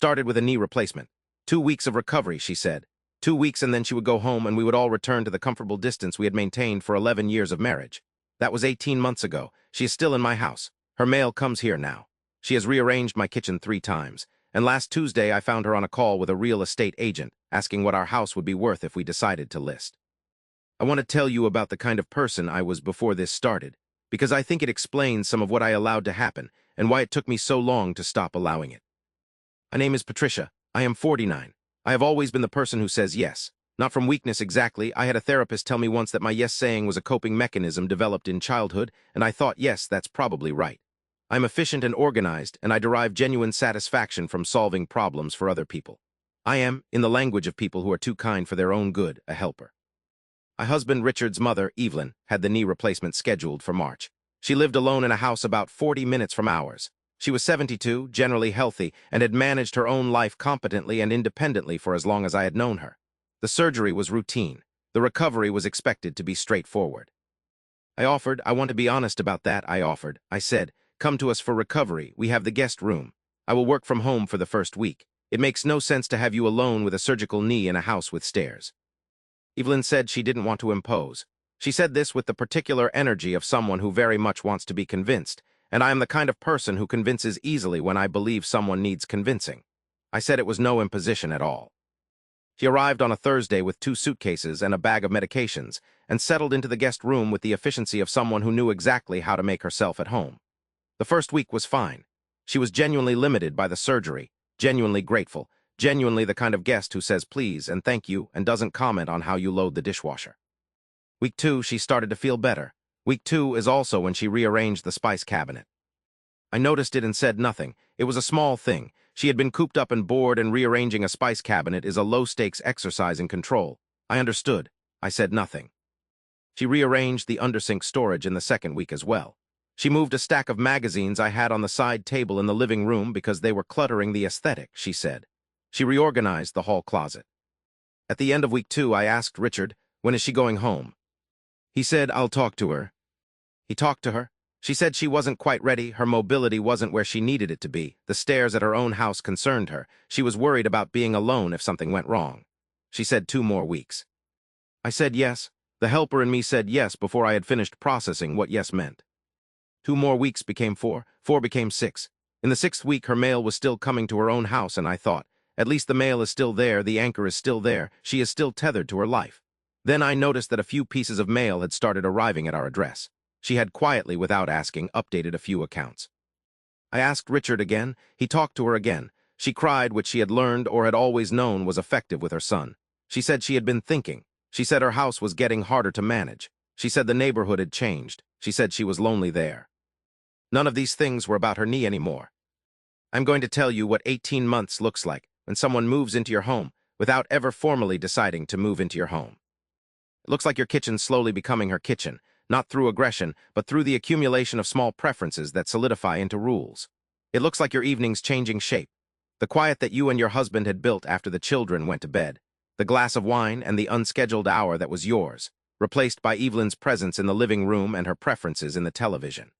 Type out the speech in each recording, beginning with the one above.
Started with a knee replacement. 2 weeks of recovery, she said. 2 weeks and then she would go home and we would all return to the comfortable distance we had maintained for 11 years of marriage. That was 18 months ago. She is still in my house. Her mail comes here now. She has rearranged my kitchen 3 times. And last Tuesday I found her on a call with a real estate agent, asking what our house would be worth if we decided to list. I want to tell you about the kind of person I was before this started, because I think it explains some of what I allowed to happen and why it took me so long to stop allowing it. My name is Patricia. I am 49. I have always been the person who says yes. Not from weakness exactly. I had a therapist tell me once that my yes saying was a coping mechanism developed in childhood, and I thought, yes, that's probably right. I'm efficient and organized, and I derive genuine satisfaction from solving problems for other people. I am, in the language of people who are too kind for their own good, a helper. My husband Richard's mother, Evelyn, had the knee replacement scheduled for March. She lived alone in a house about 40 minutes from ours. She was 72, generally healthy, and had managed her own life competently and independently for as long as I had known her. The surgery was routine. The recovery was expected to be straightforward. I want to be honest about that, I said, come to us for recovery. We have the guest room. I will work from home for the first week. It makes no sense to have you alone with a surgical knee in a house with stairs. Evelyn said she didn't want to impose. She said this with the particular energy of someone who very much wants to be convinced, and I am the kind of person who convinces easily when I believe someone needs convincing. I said it was no imposition at all. She arrived on a Thursday with 2 suitcases and a bag of medications, and settled into the guest room with the efficiency of someone who knew exactly how to make herself at home. The first week was fine. She was genuinely limited by the surgery, genuinely grateful, genuinely the kind of guest who says please and thank you and doesn't comment on how you load the dishwasher. Week 2, she started to feel better. Week 2 is also when she rearranged the spice cabinet. I noticed it and said nothing. It was a small thing. She had been cooped up and bored, and rearranging a spice cabinet is a low-stakes exercise in control. I understood. I said nothing. She rearranged the undersink storage in the second week as well. She moved a stack of magazines I had on the side table in the living room because they were cluttering the aesthetic, she said. She reorganized the hall closet. At the end of week 2, I asked Richard, when is she going home? He said, I'll talk to her. He talked to her. She said she wasn't quite ready, her mobility wasn't where she needed it to be, the stairs at her own house concerned her, she was worried about being alone if something went wrong. She said 2 more weeks. I said yes. The helper in me said yes before I had finished processing what yes meant. 2 more weeks became 4, 4 became 6. In the 6th week, her mail was still coming to her own house, and I thought, at least the mail is still there, the anchor is still there, she is still tethered to her life. Then I noticed that a few pieces of mail had started arriving at our address. She had quietly, without asking, updated a few accounts. I asked Richard again. He talked to her again. She cried, which she had learned or had always known was effective with her son. She said she had been thinking. She said her house was getting harder to manage. She said the neighborhood had changed. She said she was lonely there. None of these things were about her knee anymore. I'm going to tell you what 18 months looks like when someone moves into your home without ever formally deciding to move into your home. It looks like your kitchen's slowly becoming her kitchen, not through aggression, but through the accumulation of small preferences that solidify into rules. It looks like your evening's changing shape. The quiet that you and your husband had built after the children went to bed, the glass of wine and the unscheduled hour that was yours, replaced by Evelyn's presence in the living room and her preferences in the television.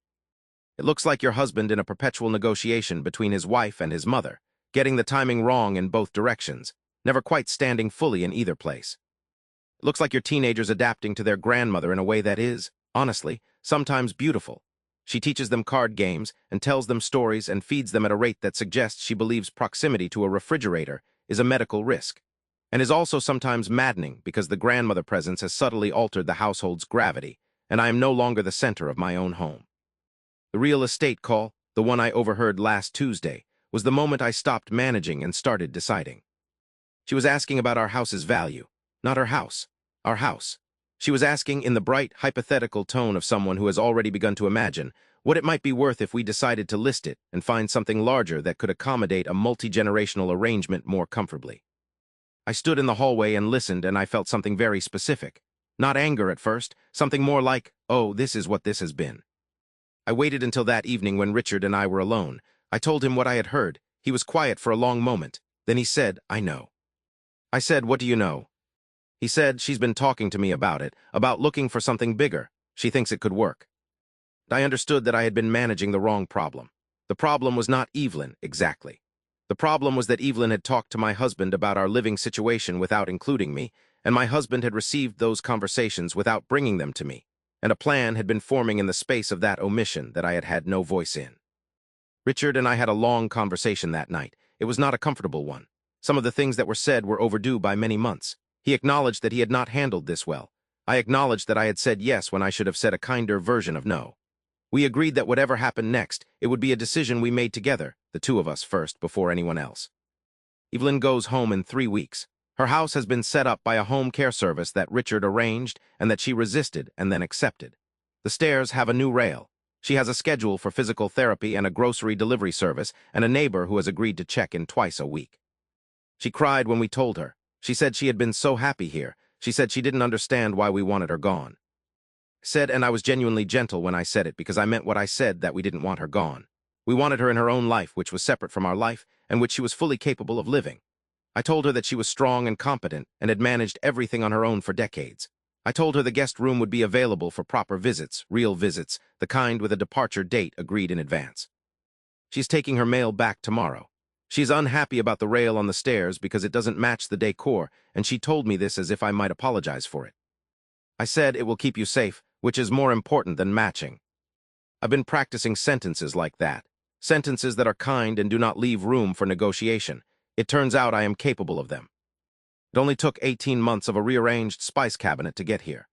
It looks like your husband in a perpetual negotiation between his wife and his mother, getting the timing wrong in both directions, never quite standing fully in either place. It looks like your teenagers adapting to their grandmother in a way that is, honestly, sometimes beautiful. She teaches them card games and tells them stories and feeds them at a rate that suggests she believes proximity to a refrigerator is a medical risk, and is also sometimes maddening because the grandmother presence has subtly altered the household's gravity, and I am no longer the center of my own home. The real estate call, the one I overheard last Tuesday, was the moment I stopped managing and started deciding. She was asking about our house's value, not her house, our house. She was asking in the bright, hypothetical tone of someone who has already begun to imagine what it might be worth if we decided to list it and find something larger that could accommodate a multi-generational arrangement more comfortably. I stood in the hallway and listened, and I felt something very specific. Not anger at first, something more like, oh, this is what this has been. I waited until that evening when Richard and I were alone. I told him what I had heard. He was quiet for a long moment. Then he said, I know. I said, what do you know? He said, she's been talking to me about it, about looking for something bigger. She thinks it could work. I understood that I had been managing the wrong problem. The problem was not Evelyn, exactly. The problem was that Evelyn had talked to my husband about our living situation without including me, and my husband had received those conversations without bringing them to me, and a plan had been forming in the space of that omission that I had had no voice in. Richard and I had a long conversation that night. It was not a comfortable one. Some of the things that were said were overdue by many months. He acknowledged that he had not handled this well. I acknowledged that I had said yes when I should have said a kinder version of no. We agreed that whatever happened next, it would be a decision we made together, the two of us first, before anyone else. Evelyn goes home in 3 weeks. Her house has been set up by a home care service that Richard arranged and that she resisted and then accepted. The stairs have a new rail. She has a schedule for physical therapy and a grocery delivery service and a neighbor who has agreed to check in twice a week. She cried when we told her. She said she had been so happy here. She said she didn't understand why we wanted her gone. Said, and I was genuinely gentle when I said it because I meant what I said, that we didn't want her gone. We wanted her in her own life, which was separate from our life and which she was fully capable of living. I told her that she was strong and competent and had managed everything on her own for decades. I told her the guest room would be available for proper visits, real visits, the kind with a departure date agreed in advance. She's taking her mail back tomorrow. She's unhappy about the rail on the stairs because it doesn't match the decor, and she told me this as if I might apologize for it. I said it will keep you safe, which is more important than matching. I've been practicing sentences like that, sentences that are kind and do not leave room for negotiation. It turns out I am capable of them. It only took 18 months of a rearranged spice cabinet to get here.